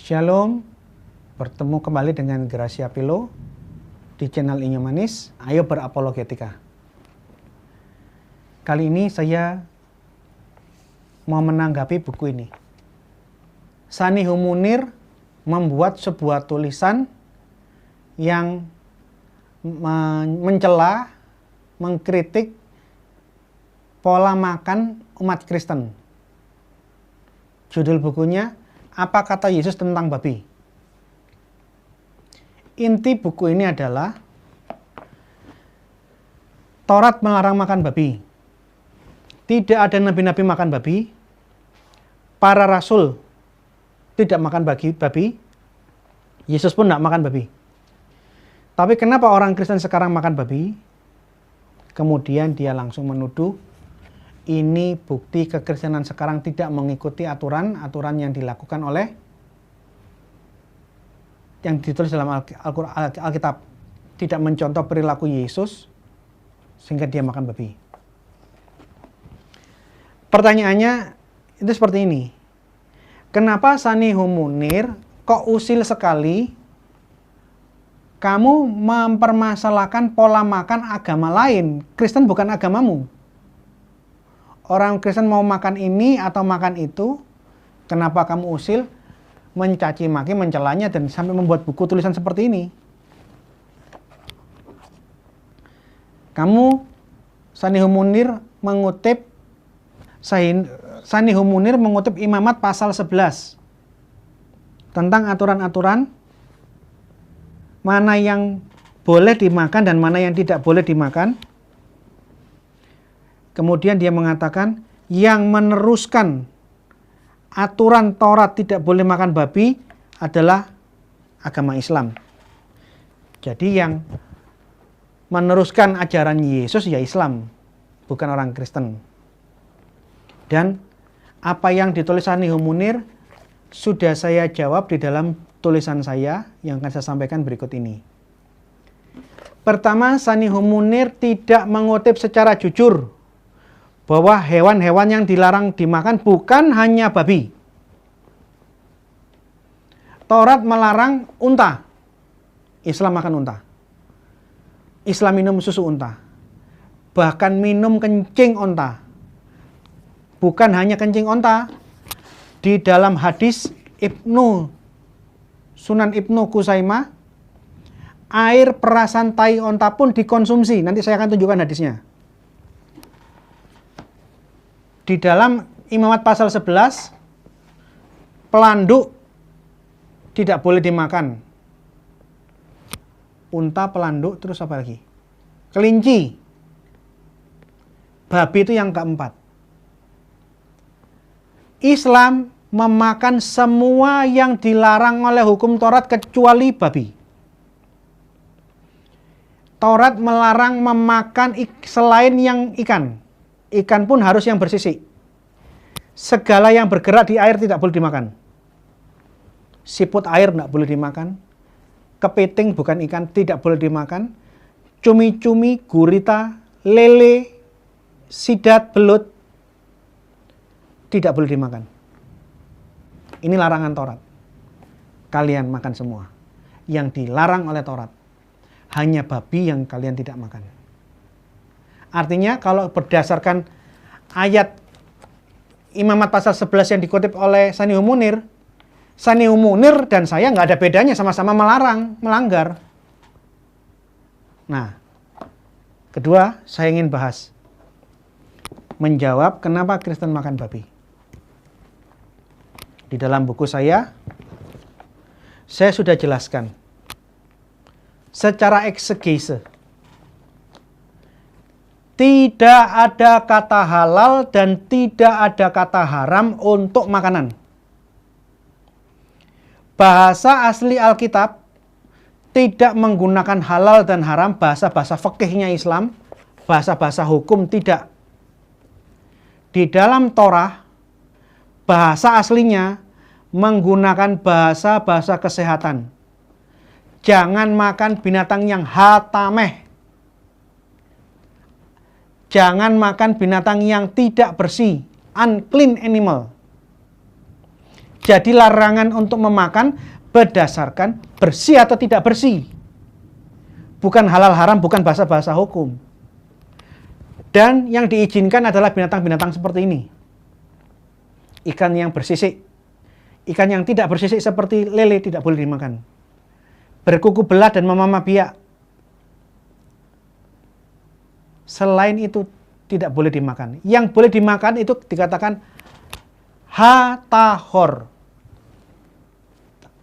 Shalom, bertemu kembali dengan Gracia Pilo di channel Inyo Manis. Ayo berapologetika. Kali ini saya mau menanggapi buku ini. Sanihu Munir membuat sebuah tulisan yang mencela, mengkritik pola makan umat Kristen. Judul bukunya, Apa Kata Yesus Tentang Babi? Inti buku ini adalah Taurat melarang makan babi. Tidak ada nabi-nabi makan babi. Para rasul tidak makan babi. Yesus pun tidak makan babi. Tapi kenapa orang Kristen sekarang makan babi? Kemudian dia langsung menuduh ini bukti kekristenan sekarang tidak mengikuti aturan yang dilakukan oleh yang ditulis dalam Alkitab, tidak mencontoh perilaku Yesus sehingga dia makan babi. Pertanyaannya itu seperti ini. Kenapa Sanihu Munir kok usil sekali kamu mempermasalahkan pola makan agama lain? Kristen bukan agamamu. Orang Kristen mau makan ini atau makan itu, kenapa kamu usil, mencaci maki, mencelanya, dan sampai membuat buku tulisan seperti ini? Kamu, Sanihu Munir mengutip Imamat pasal 11 tentang aturan-aturan mana yang boleh dimakan dan mana yang tidak boleh dimakan. Kemudian dia mengatakan yang meneruskan aturan Taurat tidak boleh makan babi adalah agama Islam. Jadi yang meneruskan ajaran Yesus ya Islam, bukan orang Kristen. Dan apa yang ditulis Sanihu Munir sudah saya jawab di dalam tulisan saya yang akan saya sampaikan berikut ini. Pertama, Sanihu Munir tidak mengutip secara jujur bahwa hewan-hewan yang dilarang dimakan bukan hanya babi. Taurat melarang unta. Islam makan unta. Islam minum susu unta. Bahkan minum kencing unta. Bukan hanya kencing unta. Di dalam hadis Sunan Ibnu Kusaimah, air perasan tai unta pun dikonsumsi. Nanti saya akan tunjukkan hadisnya. Di dalam Imamat pasal 11, pelanduk tidak boleh dimakan. Unta, pelanduk, terus apa lagi? Kelinci. Babi itu yang keempat. Islam memakan semua yang dilarang oleh hukum Taurat kecuali babi. Taurat melarang memakan selain yang ikan. Ikan pun harus yang bersisik. Segala yang bergerak di air tidak boleh dimakan. Siput air tidak boleh dimakan. Kepiting bukan ikan tidak boleh dimakan. Cumi-cumi, gurita, lele, sidat, belut tidak boleh dimakan. Ini larangan Taurat. Kalian makan semua. Yang dilarang oleh Taurat hanya babi yang kalian tidak makan. Artinya kalau berdasarkan ayat Imamat pasal 11 yang dikutip oleh Sanihu Munir dan saya nggak ada bedanya, sama-sama melanggar. Nah, kedua saya ingin bahas, menjawab kenapa Kristen makan babi. Di dalam buku saya sudah jelaskan secara eksegese. Tidak ada kata halal dan tidak ada kata haram untuk makanan. Bahasa asli Alkitab tidak menggunakan halal dan haram, bahasa-bahasa fikihnya Islam, bahasa-bahasa hukum tidak. Di dalam Torah, bahasa aslinya menggunakan bahasa-bahasa kesehatan. Jangan makan binatang yang hatameh. Jangan makan binatang yang tidak bersih, unclean animal. Jadi larangan untuk memakan berdasarkan bersih atau tidak bersih. Bukan halal haram, bukan bahasa-bahasa hukum. Dan yang diizinkan adalah binatang-binatang seperti ini. Ikan yang bersisik. Ikan yang tidak bersisik seperti lele tidak boleh dimakan. Berkuku belah dan memamah biak. Selain itu tidak boleh dimakan. Yang boleh dimakan itu dikatakan ha-tahor.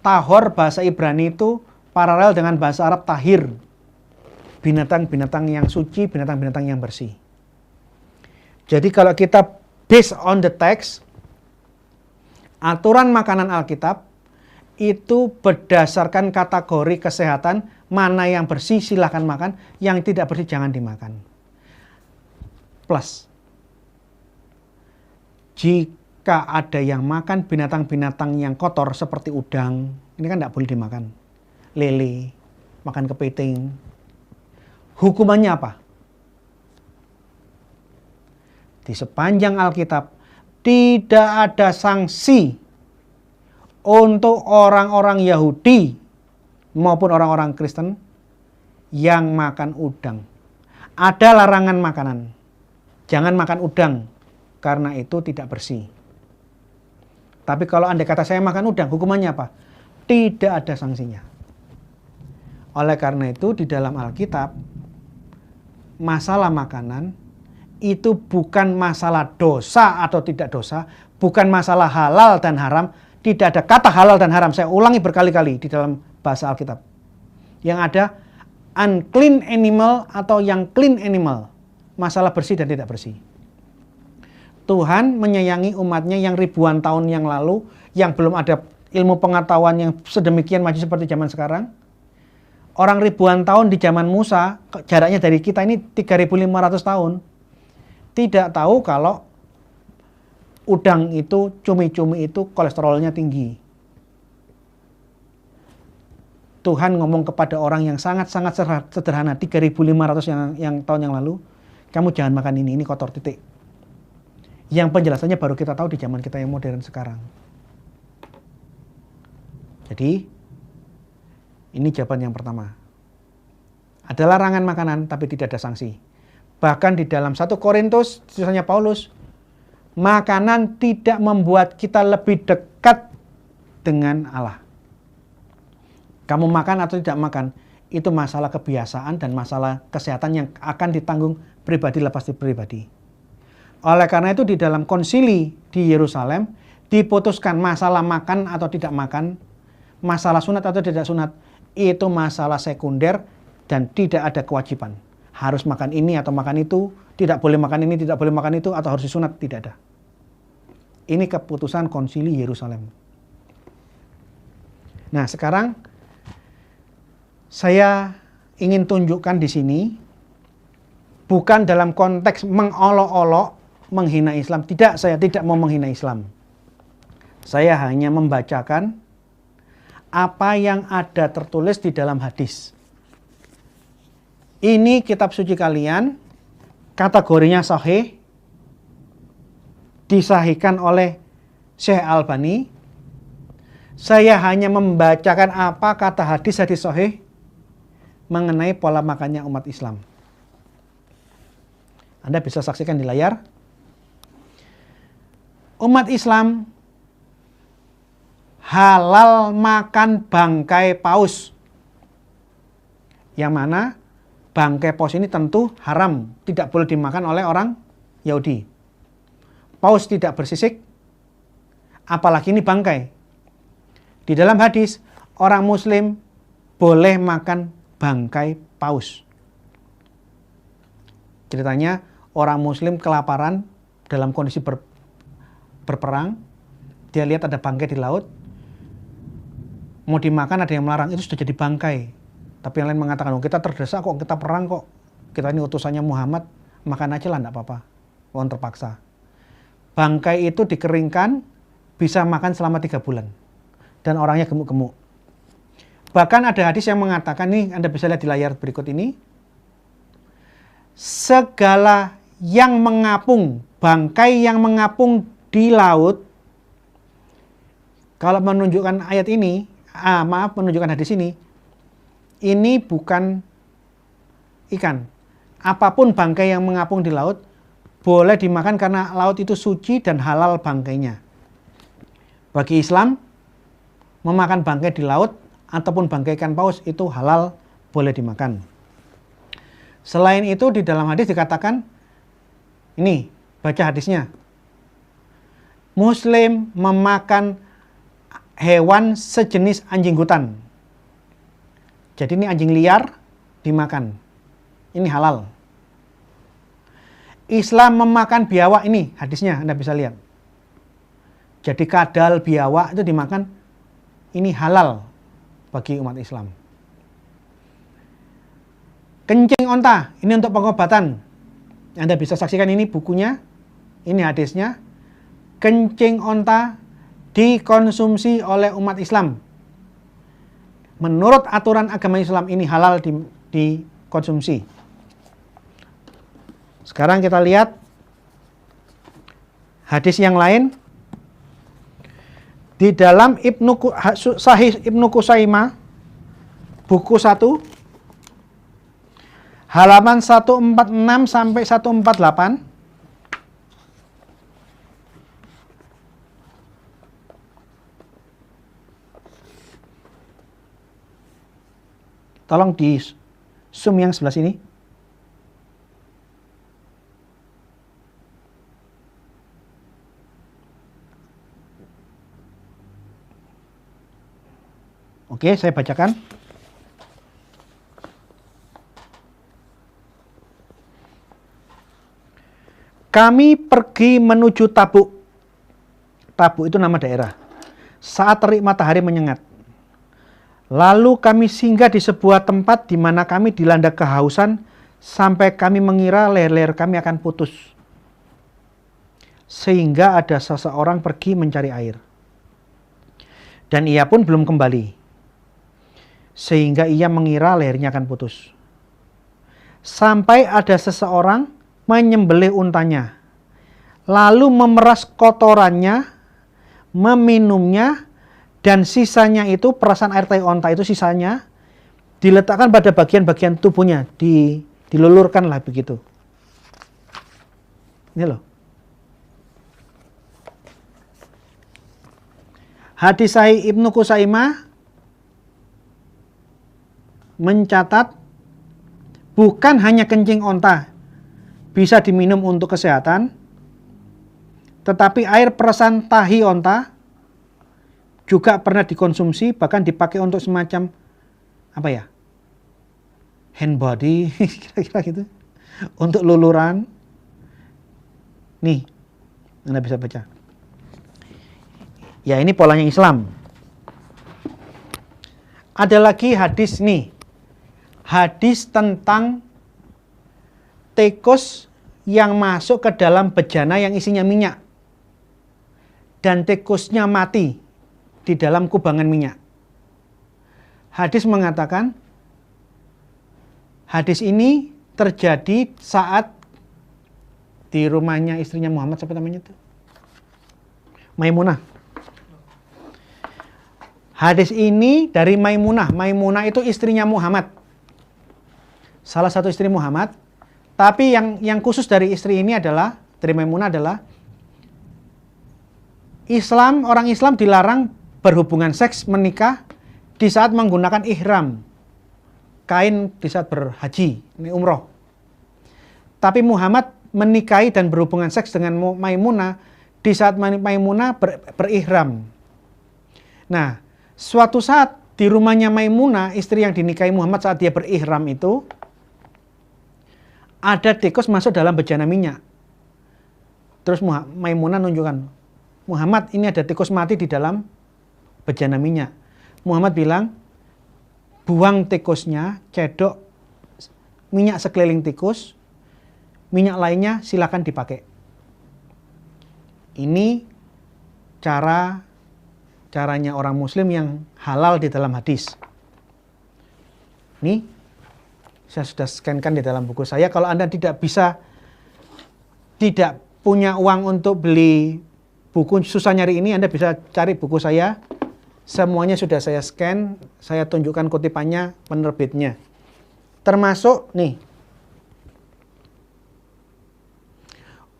Tahor bahasa Ibrani itu paralel dengan bahasa Arab tahir. Binatang-binatang yang suci, binatang-binatang yang bersih. Jadi kalau kita based on the text, aturan makanan Alkitab itu berdasarkan kategori kesehatan, mana yang bersih silahkan makan, yang tidak bersih jangan dimakan. Plus, jika ada yang makan binatang-binatang yang kotor seperti udang, ini kan tidak boleh dimakan. Lele, makan kepiting. Hukumannya apa? Di sepanjang Alkitab tidak ada sanksi untuk orang-orang Yahudi maupun orang-orang Kristen yang makan udang. Ada larangan makanan. Jangan makan udang karena itu tidak bersih. Tapi kalau andai kata saya makan udang, hukumannya apa? Tidak ada sanksinya. Oleh karena itu di dalam Alkitab, masalah makanan itu bukan masalah dosa atau tidak dosa, bukan masalah halal dan haram, tidak ada kata halal dan haram. Saya ulangi berkali-kali di dalam bahasa Alkitab. Yang ada unclean animal atau yang clean animal. Masalah bersih dan tidak bersih. Tuhan menyayangi umatnya yang ribuan tahun yang lalu, yang belum ada ilmu pengetahuan yang sedemikian maju seperti zaman sekarang. Orang ribuan tahun di zaman Musa, jaraknya dari kita ini 3.500 tahun, tidak tahu kalau udang itu, cumi-cumi itu kolesterolnya tinggi. Tuhan ngomong kepada orang yang sangat-sangat sederhana, 3.500 yang tahun yang lalu, kamu jangan makan ini kotor, titik. Yang penjelasannya baru kita tahu di zaman kita yang modern sekarang. Jadi, ini jawaban yang pertama. Ada larangan makanan, tapi tidak ada sanksi. Bahkan di dalam 1 Korintus, tulisannya Paulus, makanan tidak membuat kita lebih dekat dengan Allah. Kamu makan atau tidak makan, itu masalah kebiasaan dan masalah kesehatan yang akan ditanggung pribadi lepas pribadi. Oleh karena itu di dalam konsili di Yerusalem, diputuskan masalah makan atau tidak makan, masalah sunat atau tidak sunat, itu masalah sekunder dan tidak ada kewajiban. Harus makan ini atau makan itu, tidak boleh makan ini, tidak boleh makan itu, atau harus disunat, tidak ada. Ini keputusan konsili Yerusalem. Nah, sekarang saya ingin tunjukkan di sini, bukan dalam konteks mengolok-olok, menghina Islam. Tidak, saya tidak mau menghina Islam. Saya hanya membacakan apa yang ada tertulis di dalam hadis. Ini kitab suci kalian, kategorinya sahih, disahihkan oleh Syekh Albani. Saya hanya membacakan apa kata hadis-hadis sahih mengenai pola makannya umat Islam. Anda bisa saksikan di layar. Umat Islam halal makan bangkai paus. Yang mana bangkai paus ini tentu haram, tidak boleh dimakan oleh orang Yahudi. Paus tidak bersisik, apalagi ini bangkai. Di dalam hadis, orang Muslim boleh makan bangkai paus. Ceritanya, orang Muslim kelaparan dalam kondisi berperang, dia lihat ada bangkai di laut, mau dimakan ada yang melarang, itu sudah jadi bangkai. Tapi yang lain mengatakan, kita terdesak kok, kita perang kok, kita ini utusannya Muhammad, makan aja lah, enggak apa-apa. Orang terpaksa. Bangkai itu dikeringkan, bisa makan selama 3 bulan. Dan orangnya gemuk-gemuk. Bahkan ada hadis yang mengatakan, nih Anda bisa lihat di layar berikut ini, segala yang mengapung, bangkai yang mengapung di laut, Kalau menunjukkan ayat ini, menunjukkan hadis ini bukan ikan. Apapun bangkai yang mengapung di laut boleh dimakan karena laut itu suci dan halal bangkainya. Bagi Islam, memakan bangkai di laut ataupun bangkai ikan paus itu halal, boleh dimakan. Selain itu di dalam hadis dikatakan, ini baca hadisnya, Muslim memakan hewan sejenis anjing hutan. Jadi ini anjing liar dimakan. Ini halal. Islam memakan biawak, ini hadisnya Anda bisa lihat. Jadi kadal, biawak itu dimakan, ini halal bagi umat Islam. Kencing onta, ini untuk pengobatan. Anda bisa saksikan ini bukunya, ini hadisnya. Kencing onta dikonsumsi oleh umat Islam. Menurut aturan agama Islam ini halal dikonsumsi. Sekarang kita lihat hadis yang lain. Di dalam Sahih Ibnu Khuzaimah, buku 1, halaman 146 sampai 148. Tolong di zoom yang sebelah sini. Oke, saya bacakan. Kami pergi menuju Tabuk. Tabuk itu nama daerah. Saat terik matahari menyengat. Lalu kami singgah di sebuah tempat di mana kami dilanda kehausan sampai kami mengira leher-leher kami akan putus. Sehingga ada seseorang pergi mencari air. Dan ia pun belum kembali. Sehingga ia mengira lehernya akan putus. Sampai ada seseorang menyembelih untanya, lalu memeras kotorannya, meminumnya, dan sisanya itu, perasan air tai onta itu sisanya, diletakkan pada bagian-bagian tubuhnya, dilulurkanlah begitu. Ini loh. Hadis Sahih Ibnu Khuzaimah mencatat bukan hanya kencing onta bisa diminum untuk kesehatan, tetapi air perasan tahi onta juga pernah dikonsumsi, bahkan dipakai untuk semacam hand body, kira-kira gitu, untuk luluran. Nih, Anda bisa baca. Ya, ini polanya Islam. Ada lagi hadis nih. Hadis tentang tikus yang masuk ke dalam bejana yang isinya minyak. Dan tikusnya mati di dalam kubangan minyak. Hadis mengatakan, hadis ini terjadi saat di rumahnya istrinya Muhammad, siapa namanya itu? Maimunah. Hadis ini dari Maimunah. Maimunah itu istrinya Muhammad. Salah satu istri Muhammad. Tapi yang khusus dari istri ini adalah, dari Maimunah adalah, orang Islam dilarang berhubungan seks, menikah di saat menggunakan ihram, kain di saat berhaji, ini umroh. Tapi Muhammad menikahi dan berhubungan seks dengan Maimunah di saat Maimunah berihram. Nah, suatu saat di rumahnya Maimunah, istri yang dinikahi Muhammad saat dia berihram itu, ada tikus masuk dalam bejana minyak. Terus Maimunah nunjukkan, Muhammad, ini ada tikus mati di dalam bejana minyak. Muhammad bilang, buang tikusnya, cedok minyak sekeliling tikus, minyak lainnya silakan dipakai. Ini caranya orang muslim yang halal di dalam hadis. Ini saya sudah scan-kan di dalam buku saya. Kalau Anda tidak punya uang untuk beli buku susah nyari ini, Anda bisa cari buku saya. Semuanya sudah saya scan, saya tunjukkan kutipannya, penerbitnya. Termasuk nih,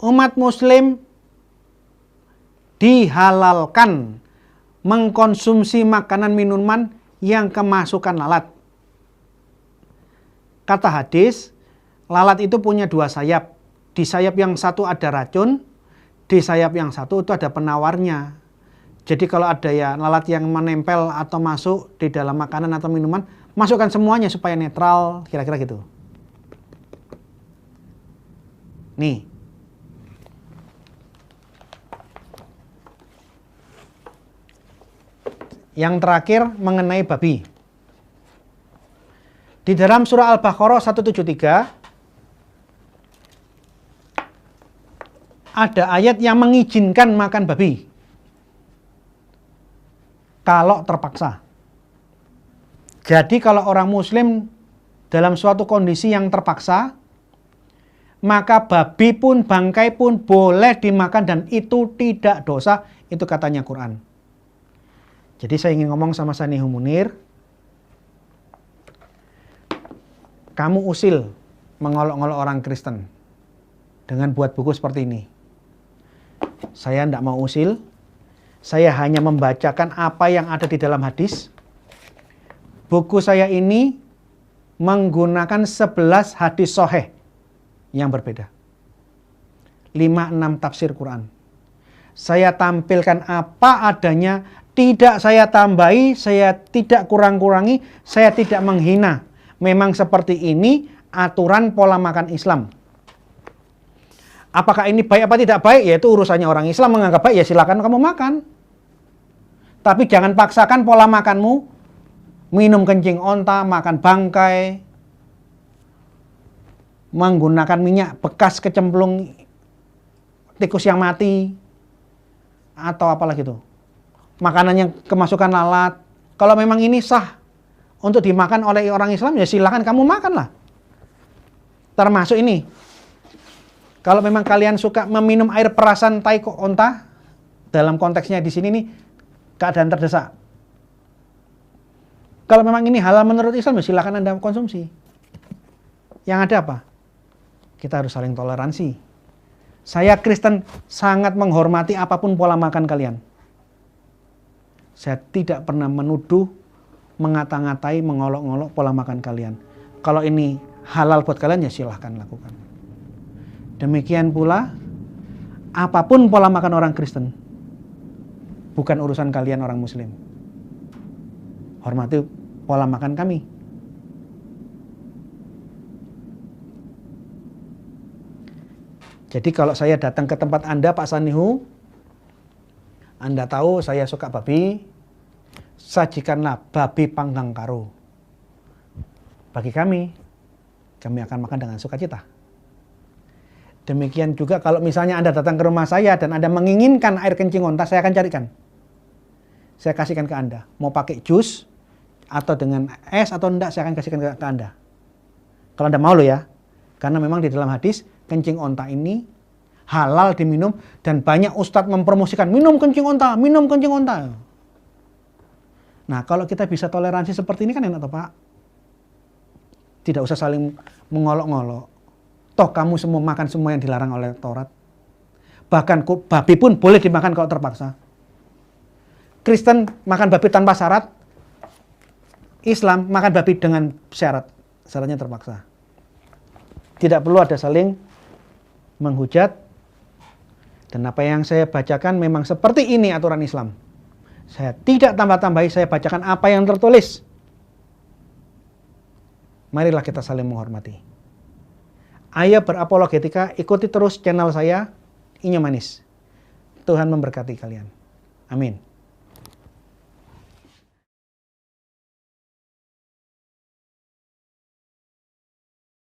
umat muslim dihalalkan mengkonsumsi makanan minuman yang kemasukan lalat. Kata hadis, lalat itu punya dua sayap. Di sayap yang satu ada racun, di sayap yang satu itu ada penawarnya. Jadi kalau ada ya lalat yang menempel atau masuk di dalam makanan atau minuman, masukkan semuanya supaya netral, kira-kira gitu. Nih. Yang terakhir mengenai babi. Di dalam surah Al-Baqarah 173 ada ayat yang mengizinkan makan babi kalau terpaksa. Jadi kalau orang muslim dalam suatu kondisi yang terpaksa, maka babi pun, bangkai pun boleh dimakan dan itu tidak dosa. Itu katanya Quran. Jadi saya ingin ngomong sama Sanihu Munir, kamu usil mengolok-olok orang Kristen dengan buat buku seperti ini. Saya tidak mau usil. Saya hanya membacakan apa yang ada di dalam hadis. Buku saya ini menggunakan 11 hadis sahih yang berbeda. 5-6 tafsir Quran. Saya tampilkan apa adanya, tidak saya tambahi, saya tidak kurang-kurangi, saya tidak menghina. Memang seperti ini aturan pola makan Islam. Apakah ini baik apa tidak baik? Ya itu urusannya orang Islam, menganggap baik ya silakan kamu makan. Tapi jangan paksakan pola makanmu, minum kencing onta, makan bangkai, menggunakan minyak bekas kecemplung tikus yang mati, atau apalagi itu. Makanan yang kemasukan lalat. Kalau memang ini sah untuk dimakan oleh orang Islam, ya silakan kamu makanlah. Termasuk ini. Kalau memang kalian suka meminum air perasan tai onta, dalam konteksnya di sini nih, keadaan terdesak. Kalau memang ini halal menurut Islam, ya silakan Anda konsumsi. Yang ada apa? Kita harus saling toleransi. Saya Kristen sangat menghormati apapun pola makan kalian. Saya tidak pernah menuduh, mengata-ngatai, mengolok-olok pola makan kalian. Kalau ini halal buat kalian, ya silahkan lakukan. Demikian pula, apapun pola makan orang Kristen, bukan urusan kalian orang Muslim. Hormati pola makan kami. Jadi kalau saya datang ke tempat Anda, Pak Sanihu, Anda tahu saya suka babi, sajikanlah babi panggang karo. Bagi kami akan makan dengan sukacita. Demikian juga kalau misalnya Anda datang ke rumah saya dan Anda menginginkan air kencing onta, saya akan carikan. Saya kasihkan ke Anda. Mau pakai jus atau dengan es atau enggak, saya akan kasihkan ke Anda. Kalau Anda mau loh ya. Karena memang di dalam hadis, kencing onta ini halal diminum dan banyak ustadz mempromosikan minum kencing onta, minum kencing onta. Nah, kalau kita bisa toleransi seperti ini kan enak toh, Pak. Tidak usah saling mengolok-ngolok. Toh kamu semua makan semua yang dilarang oleh Taurat. Bahkan babi pun boleh dimakan kalau terpaksa. Kristen makan babi tanpa syarat. Islam makan babi dengan syarat. Syaratnya terpaksa. Tidak perlu ada saling menghujat. Dan apa yang saya bacakan memang seperti ini aturan Islam. Saya tidak tambah-tambahi, saya bacakan apa yang tertulis. Marilah kita saling menghormati. Ayo berapologetika, ikuti terus channel saya, Inyo Manis. Tuhan memberkati kalian. Amin.